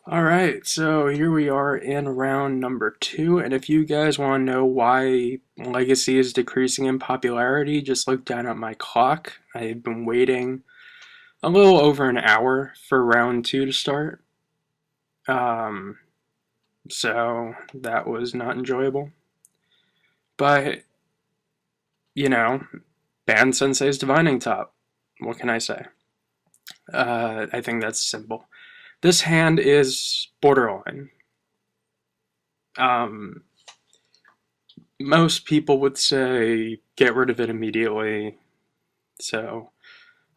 Alright, so here we are in round number 2, and if you guys want to know why Legacy is decreasing in popularity, just look down at my clock. I've been waiting a little over an hour for round 2 to start. Um, so that was not enjoyable. But, you know, Ban Sensei's Divining Top. What can I say? I think that's simple. This hand is borderline. Um, Most people would say get rid of it immediately, so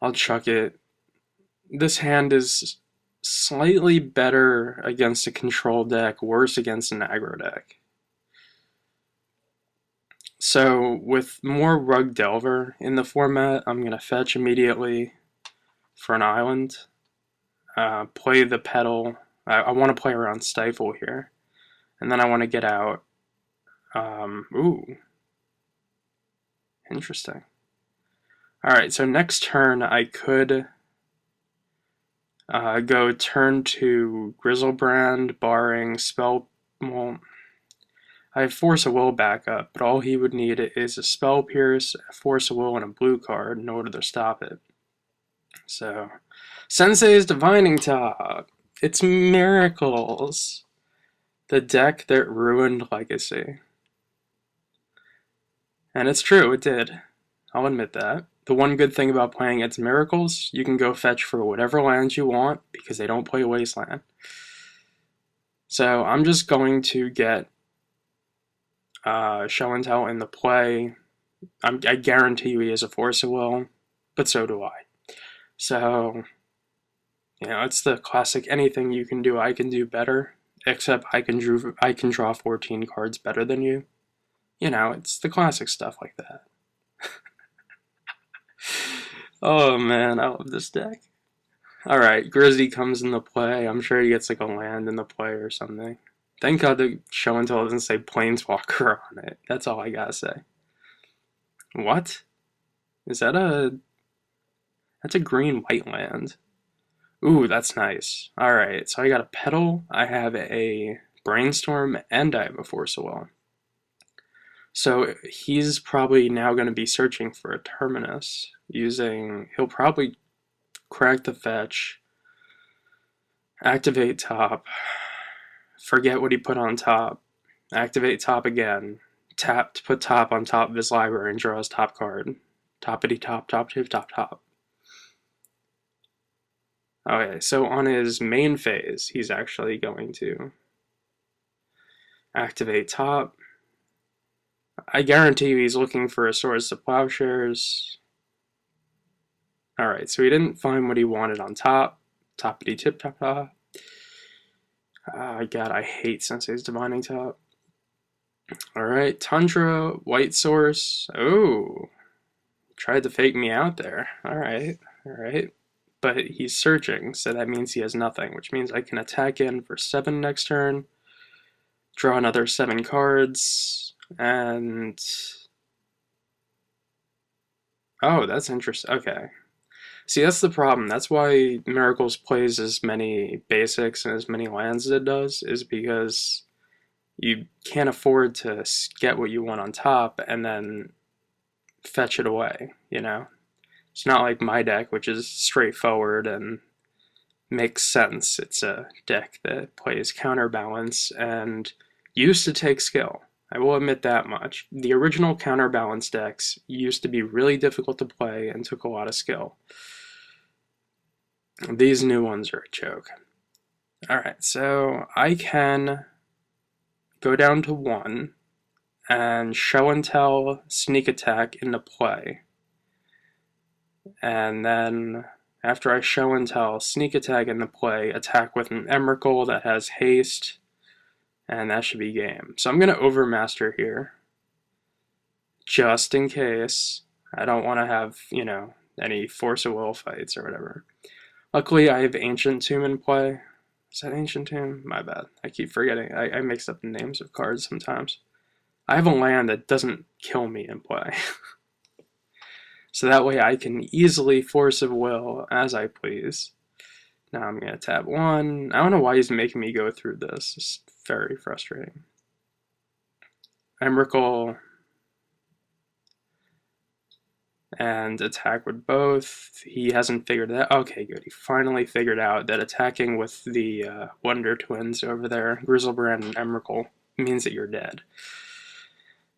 I'll chuck it. This hand is slightly better against a control deck, worse against an aggro deck. So with more Rug Delver in the format, I'm going to fetch immediately for an island, play the Petal. I want to play around Stifle here, and then I want to get out. Ooh, interesting. Alright, so next turn I could go turn to Griselbrand, barring spell. Well, I have Force of Will backup, but all he would need is a Spell Pierce, a Force of Will, and a blue card in order to stop it. So, Sensei's Divining Top! It's Miracles! The deck that ruined Legacy. And it's true, it did. I'll admit that. The one good thing about playing It's Miracles, you can go fetch for whatever lands you want because they don't play Wasteland. So I'm just going to get Show and Tell in the play. I guarantee you he has a Force of Will, but so do I. So, it's the classic anything you can do, I can do better, except I can draw 14 cards better than you. It's the classic stuff like that. Oh man, I love this deck. Alright, Grizzy comes into play. I'm sure he gets like a land in the play or something. Thank God the Show and Tell doesn't say Planeswalker on it. That's all I gotta say. What? Is that a... That's a green-white land. Ooh, that's nice. Alright, so I got a Petal, I have a Brainstorm, and I have a Force of Will. So he's probably now going to be searching for a Terminus he'll probably crack the fetch, activate top, forget what he put on top, activate top again, tap to put top on top of his library and draw his top card. Toppity top, top, top, top, top. Okay, so on his main phase, he's actually going to activate top. I guarantee you he's looking for a Swords to Plowshares. Alright, so he didn't find what he wanted on top. Toppity tip top top. God, I hate Sensei's Divining Top. Alright, Tundra, White Source. Oh, tried to fake me out there. Alright. But he's searching, so that means he has nothing, which means I can attack in for 7 next turn, draw another 7 cards, and... Oh, that's interesting. Okay. See, that's the problem. That's why Miracles plays as many basics and as many lands as it does, is because you can't afford to get what you want on top and then fetch it away, It's not like my deck, which is straightforward and makes sense. It's a deck that plays Counterbalance and used to take skill. I will admit that much. The original Counterbalance decks used to be really difficult to play and took a lot of skill. These new ones are a joke. Alright, so I can go down to 1 and Show and Tell Sneak Attack into play. And then after I Show and Tell Sneak Attack into play, attack with an Emrakul that has haste, and that should be game. So I'm going to Overmaster here, just in case. I don't want to have, any Force of Will fights or whatever. Luckily, I have Ancient Tomb in play. Is that Ancient Tomb? My bad. I keep forgetting. I mix up the names of cards sometimes. I have a land that doesn't kill me in play. So that way I can easily Force of Will as I please. Now I'm going to tap 1. I don't know why he's making me go through this. It's very frustrating. Emrakul and attack with both. He hasn't figured that. Okay, good. He finally figured out that attacking with the Wonder Twins over there, Griselbrand and Emrakul, means that you're dead.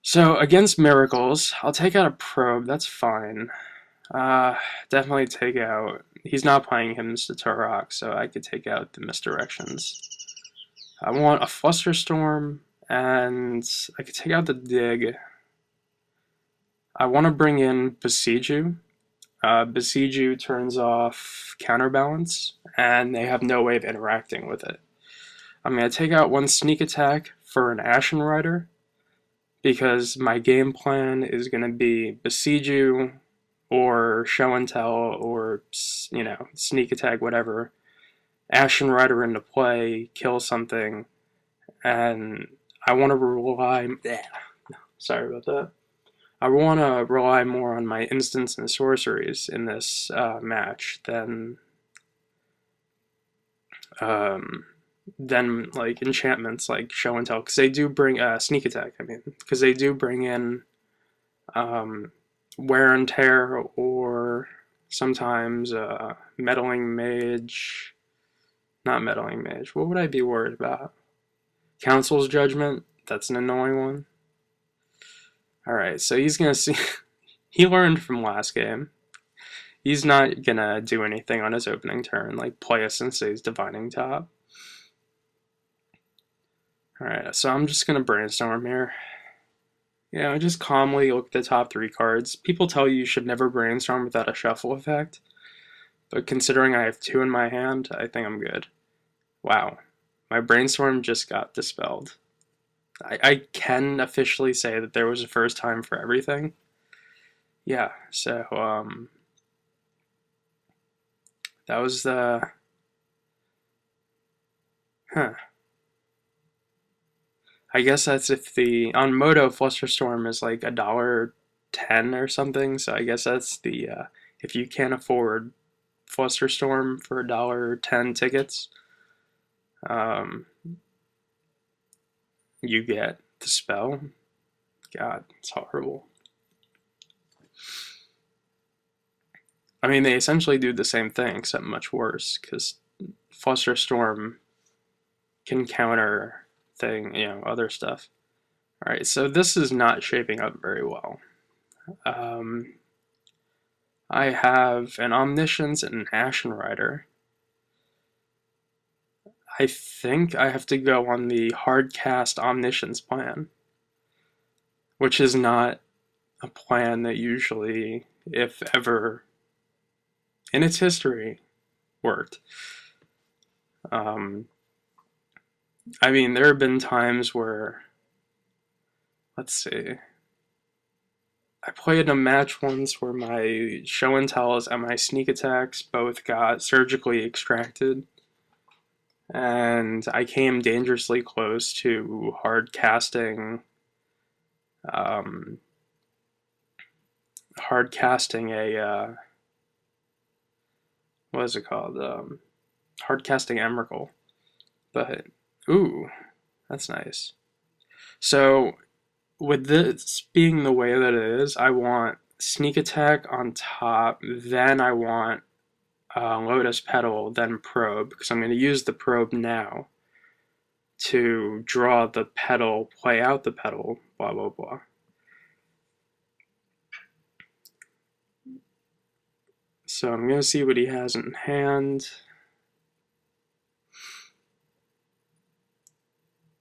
So against Miracles, I'll take out a Probe. That's fine. Definitely take out. He's not playing Hymns to Turok, so I could take out the Misdirections. I want a Flusterstorm, and I could take out the Dig. I want to bring in Besieju. Besieju turns off Counterbalance, and they have no way of interacting with it. I'm going to take out 1 Sneak Attack for an Ashen Rider, because my game plan is going to be Besieju, or Show and Tell, or, you know, Sneak Attack, whatever. Ashen Rider into play, kill something, and I want to rely... Sorry about that. I want to rely more on my instants and sorceries in this match than like enchantments like Show and Tell, because they do bring Sneak Attack. I mean, because they do bring in Wear and Tear, or sometimes Meddling Mage. Not Meddling Mage. What would I be worried about? Council's Judgment. That's an annoying one. Alright, so he's gonna see. He learned from last game. He's not gonna do anything on his opening turn, like play a Sensei's Divining Top. Alright, so I'm just gonna brainstorm here. You know, just calmly look at the top 3 cards. People tell you should never brainstorm without a shuffle effect, but considering I have 2 in my hand, I think I'm good. Wow, my brainstorm just got dispelled. I can officially say that there was a first time for everything. Yeah, so, that was the... I guess that's if the... On Moto, Flusterstorm is like $1.10 or something, so I guess that's the... if you can't afford Flusterstorm for $1.10 tickets, you get the spell. God, it's horrible. I mean, they essentially do the same thing, except much worse, because Flusterstorm can counter other stuff. Alright, so this is not shaping up very well. I have an Omniscience and an Ashen Rider. I think I have to go on the hard-cast Omniscience plan, which is not a plan that usually, if ever, in its history, worked. I mean, there have been times where, let's see, I played a match once where my Show and Tells and my Sneak Attacks both got surgically extracted, and I came dangerously close to hard casting a what is it called? Hard casting Emrakul. But ooh, that's nice. So with this being the way that it is, I want Sneak Attack on top, then I want Lotus Petal, then Probe, because I'm going to use the Probe now to draw the Petal, play out the Petal, blah blah blah. So I'm going to see what he has in hand.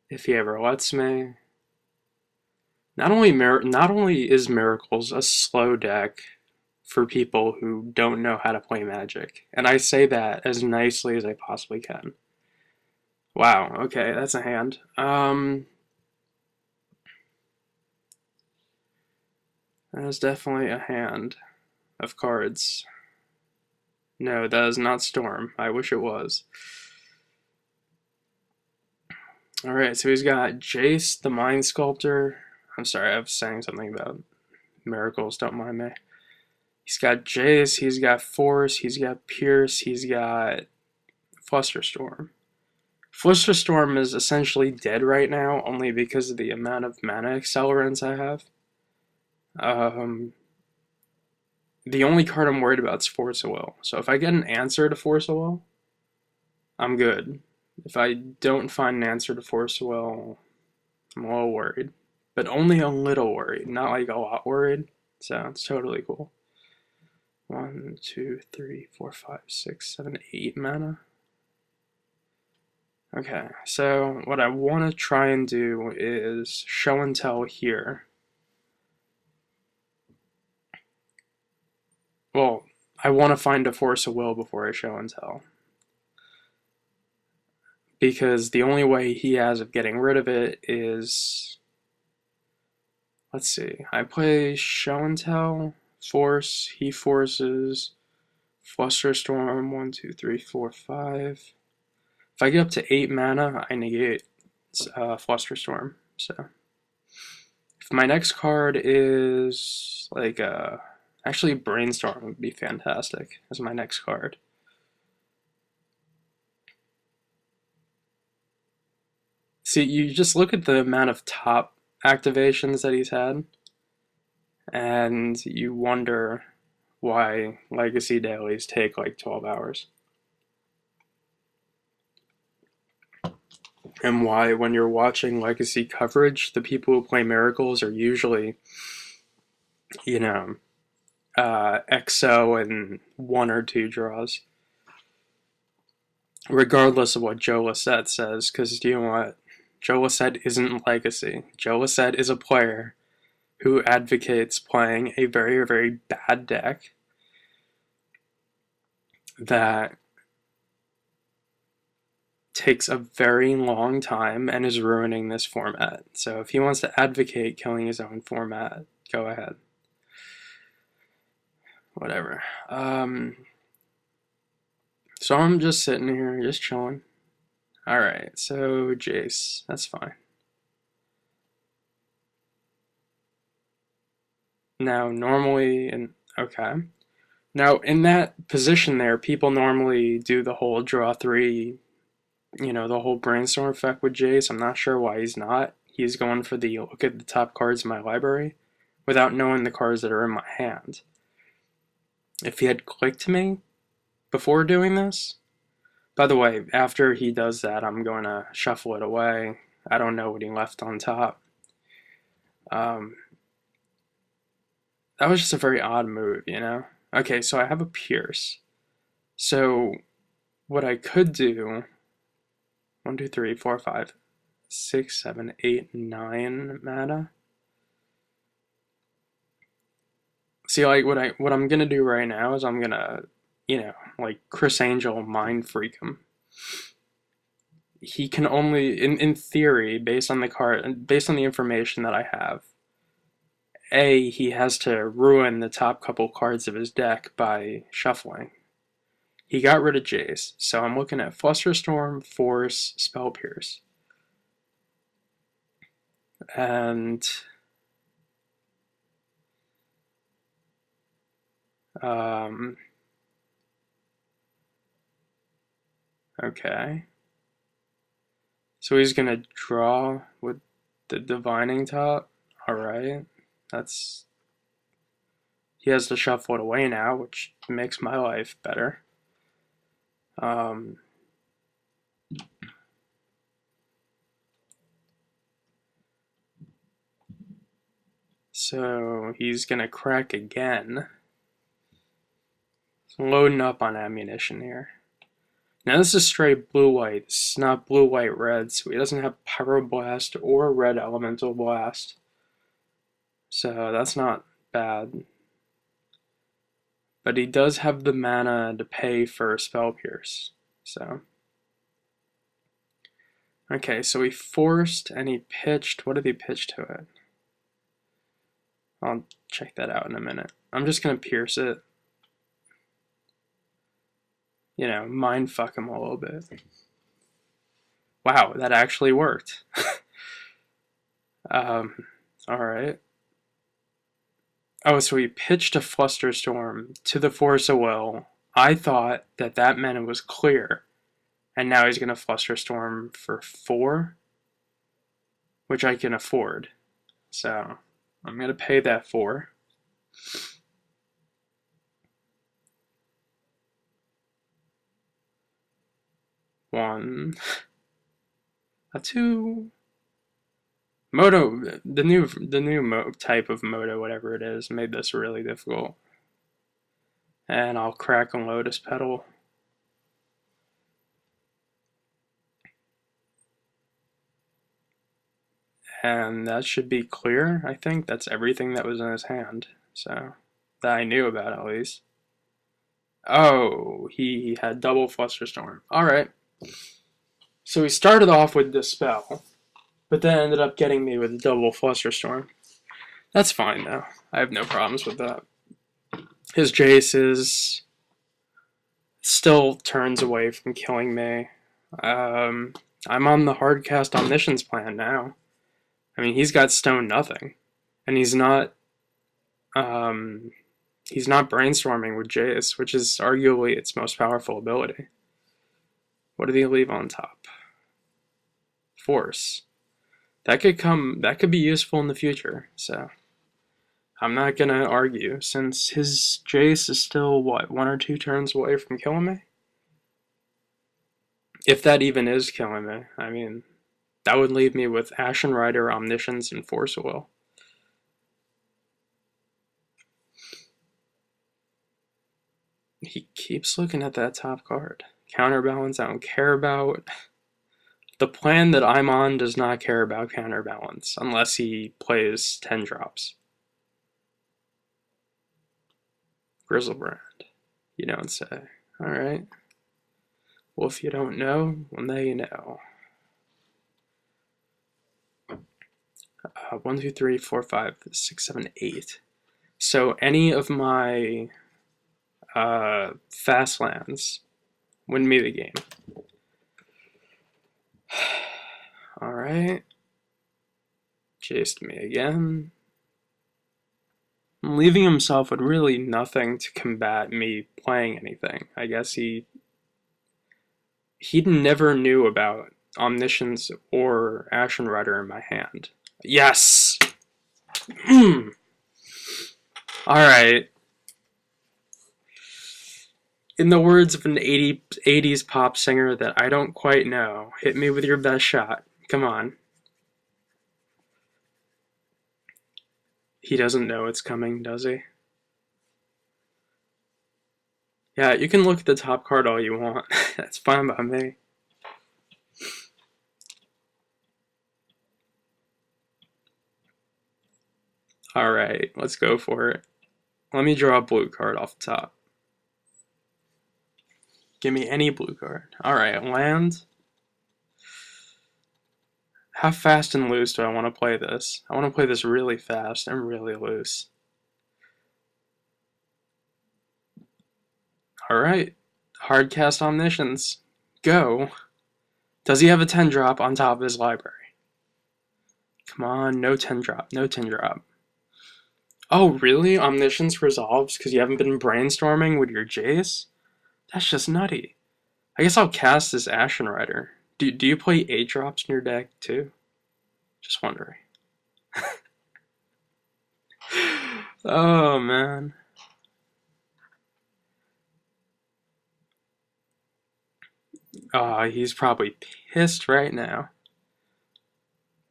If he ever lets me. Not only is Miracles a slow deck for people who don't know how to play Magic, and I say that as nicely as I possibly can. Wow, okay, that's a hand. That is definitely a hand of cards. No, that is not Storm. I wish it was. Alright, so he's got Jace, the Mind Sculptor. I'm sorry, I was saying something about Miracles, don't mind me. He's got Jace, he's got Force, he's got Pierce, he's got Flusterstorm. Flusterstorm is essentially dead right now, only because of the amount of mana accelerants I have. The only card I'm worried about is Force of Will. So if I get an answer to Force of Will, I'm good. If I don't find an answer to Force of Will, I'm a little worried. But only a little worried, not like a lot worried. So it's totally cool. 1, 2, 3, 4, 5, 6, 7, 8 mana. Okay, so what I want to try and do is show and tell here. Well, I want to find a Force of Will before I show and tell. Because the only way he has of getting rid of it is... Let's see, I play show and tell, force, he forces, Flusterstorm, 1, 2, 3, 4, 5. If I get up to 8 mana, I negate Flusterstorm. So if my next card is like actually Brainstorm would be fantastic as my next card. See, you just look at the amount of top activations that he's had, and you wonder why Legacy dailies take like 12 hours. And why, when you're watching Legacy coverage, the people who play Miracles are usually, you know, XO and 1 or 2 draws. Regardless of what Joe Lissette says, because you know what? Joe Lissette isn't Legacy. Joe Lissette is a player who advocates playing a very, very bad deck that takes a very long time and is ruining this format. So if he wants to advocate killing his own format, go ahead. Whatever. So I'm just sitting here, just chilling. Alright, so Jace, that's fine. Now, normally, okay. Now, in that position there, people normally do the whole draw 3, you know, the whole brainstorm effect with Jace. I'm not sure why he's not. He's going for the look at the top cards in my library without knowing the cards that are in my hand. If he had clicked me before doing this, by the way, after he does that, I'm going to shuffle it away. I don't know what he left on top. That was just a very odd move, you know? Okay, so I have a Pierce. So what I could do, 1, 2, 3, 4, 5, 6, 7, 8, 9 mana. See, like what I'm gonna do right now is I'm gonna, you know, like Chris Angel mind freak him. He can only, in theory, based on the card, based on the information that I have, he has to ruin the top couple cards of his deck by shuffling. He got rid of Jace, so I'm looking at Flusterstorm, Force, Spell Pierce. And okay. So he's gonna draw with the Divining Top. Alright. He has to shuffle it away now, which makes my life better. So he's gonna crack again. Loading up on ammunition here. Now this is straight blue-white. This is not blue-white-red, so he doesn't have Pyroblast or Red Elemental Blast. So that's not bad. But he does have the mana to pay for Spell Pierce. So. Okay, so he forced and he pitched. What did he pitch to it? I'll check that out in a minute. I'm just going to pierce it. You know, mind fuck him a little bit. Wow, that actually worked. Alright. Oh, so he pitched a Flusterstorm to the Force of Will. I thought that meant it was clear. And now he's going to Flusterstorm for 4, which I can afford. So I'm going to pay that 4. One, a 2. Moto, the new type of Moto, whatever it is, made this really difficult. And I'll crack a Lotus Petal. And that should be clear, I think. That's everything that was in his hand. So, that I knew about at least. Oh, he had double Flusterstorm. Alright. So he started off with Dispel, but then ended up getting me with double Flusterstorm. That's fine though. I have no problems with that. His Jace still turns away from killing me. I'm on the hardcast Omniscience plan now. I mean, he's got Stone Nothing, and he's not brainstorming with Jace, which is arguably its most powerful ability. What did he leave on top? Force. That could be useful in the future, so I'm not gonna argue, since his Jace is still, what, 1 or 2 turns away from killing me? If that even is killing me, I mean, that would leave me with Ashen Rider, Omniscience, and Force of Will. He keeps looking at that top card. Counterbalance, I don't care about. The plan that I'm on does not care about Counterbalance, unless he plays 10 drops. Griselbrand. You don't say. Alright. Well, if you don't know, well, now you know. 1, 2, 3, 4, 5, 6, 7, 8. So any of my fast lands win me the game. Alright. Chased me again. Leaving himself with really nothing to combat me playing anything. I guess he never knew about Omniscience or Ashen Rider in my hand. Yes! Alright. In the words of an 80s pop singer that I don't quite know, hit me with your best shot. Come on. He doesn't know it's coming, does he? Yeah, you can look at the top card all you want. That's fine by me. Alright, let's go for it. Let me draw a blue card off the top. Give me any blue card. Alright, land. How fast and loose do I want to play this? I want to play this really fast and really loose. Alright, hardcast Omniscience. Go. Does he have a 10 drop on top of his library? Come on, no 10 drop, no 10 drop. Oh, really? Omniscience resolves because you haven't been brainstorming with your Jace? That's just nutty. I guess I'll cast this Ashen Rider. Do you play 8 drops in your deck too? Just wondering. Oh man. He's probably pissed right now.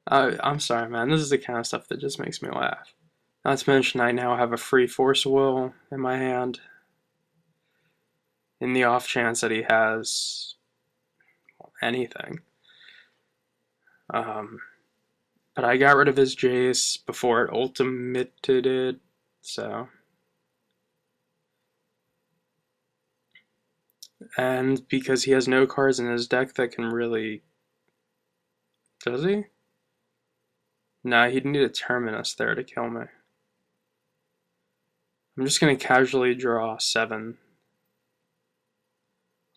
I'm sorry, man. This is the kind of stuff that just makes me laugh. Not to mention, I now have a free Force of Will in my hand. In the off chance that he has anything. But I got rid of his Jace before it ultimated it, so. And because he has no cards in his deck that can really. Does he? Nah, he'd need a Terminus there to kill me. I'm just gonna casually draw 7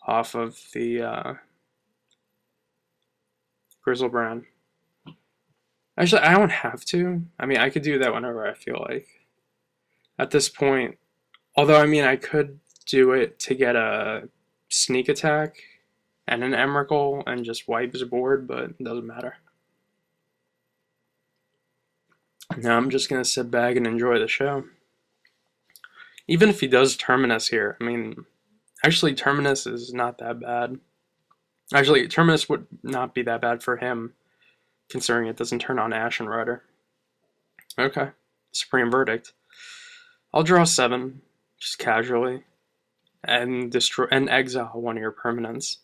off of the Griselbrand. Actually, I don't have to. I mean, I could do that whenever I feel like. At this point, although I mean, I could do it to get a sneak attack and an Emrakul and just wipes a board, but it doesn't matter. Now I'm just going to sit back and enjoy the show. Even if he does Terminus here, I mean, actually Terminus is not that bad. Actually, Terminus would not be that bad for him, considering it doesn't turn on Ashen Rider. Okay, Supreme Verdict. I'll draw 7, just casually, and destroy and exile one of your permanents.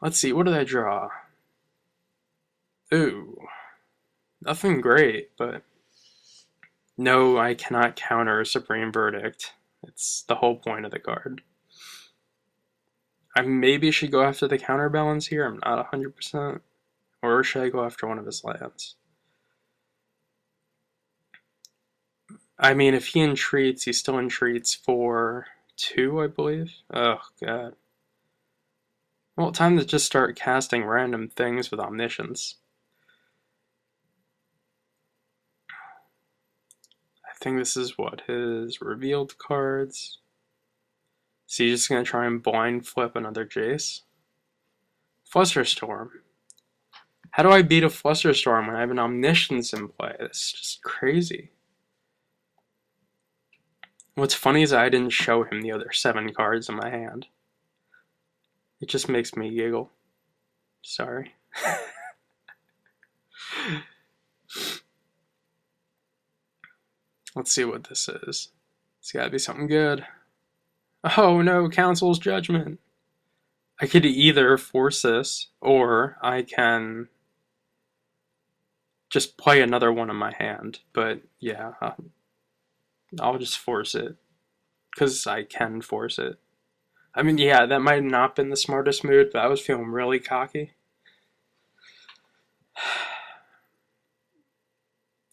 Let's see, what did I draw? Ooh, nothing great, but no, I cannot counter Supreme Verdict. It's the whole point of the card. I maybe should go after the counterbalance here, I'm not 100%. Or should I go after one of his lands? I mean, if he entreats, he still entreats for 2, I believe. Oh, God. Well, time to just start casting random things with Omniscience. I think this is what, his revealed cards. So he's just going to try and blind flip another Jace. Flusterstorm. How do I beat a Flusterstorm when I have an Omniscience in play? That's just crazy. What's funny is I didn't show him the other 7 cards in my hand. It just makes me giggle. Sorry. Let's see what this is. It's gotta be something good. Oh no, Council's Judgment. I could either force this, or I can just play another one in my hand. But yeah, I'll just force it. Because I can force it. I mean, yeah, that might not have been the smartest move, but I was feeling really cocky.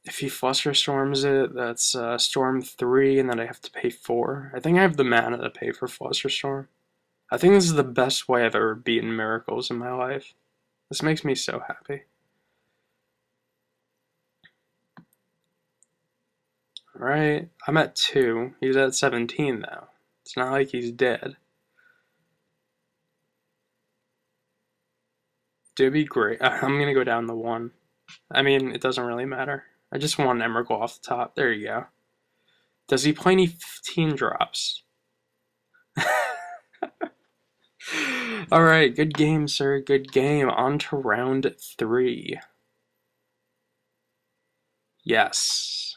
If he Flusterstorms it, that's Storm 3, and then I have to pay 4. I think I have the mana to pay for Flusterstorm. I think this is the best way I've ever beaten Miracles in my life. This makes me so happy. Alright, I'm at 2. He's at 17 though. It's not like he's dead. It'd be great. I'm gonna go down the 1. I mean, it doesn't really matter. I just want Emrakul off the top. There you go. Does he play any 15 drops? Alright, good game, sir. Good game. On to round 3. Yes.